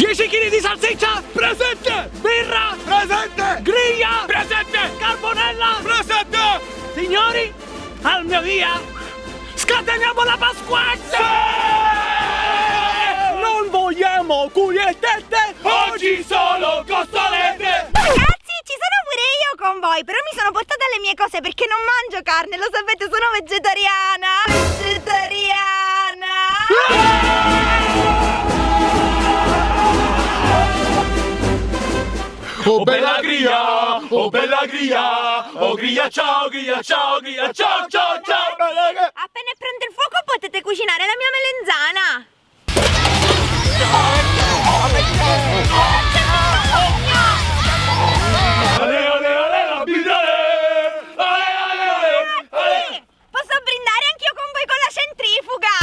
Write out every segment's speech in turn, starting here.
10 kg di salsiccia. Presente! Birra. Presente! Griglia. Presente! Carbonella. Presente! Signori, al mio via, scateniamo la Pasquetta! Non vogliamo cugliette! Oggi solo costolette! Ragazzi, ci sono pure io con voi, però mi sono portata le mie cose perché non mangio carne, lo sapete, sono vegetariana! Oh bella griglia, oh bella griglia, oh griglia ciao, ciao, ciao, ciao, ciao. Appena è pronto il fuoco potete cucinare la mia melenzana! Ale, ale, ale, la bidale! Ale, ale, ale, ale! Posso brindare anch'io con voi con la centrifuga?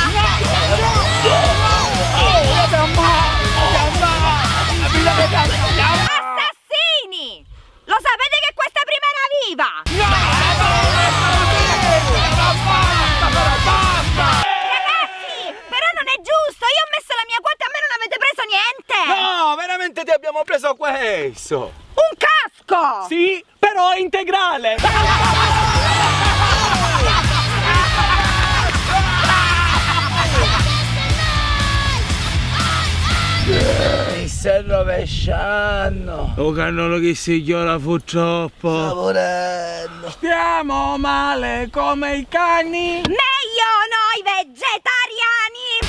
Assassini! Lo sapete che questa prima era viva? Ragazzi, però non è giusto, io ho messo la mia quota e a me non avete preso niente! No, veramente ti abbiamo preso questo! Un casco! Sì, però è integrale! Mi sta rovesciando. Oh cannolo che si chiola fu troppo. Lavorando. Stiamo male come i cani. Meglio noi vegetariani!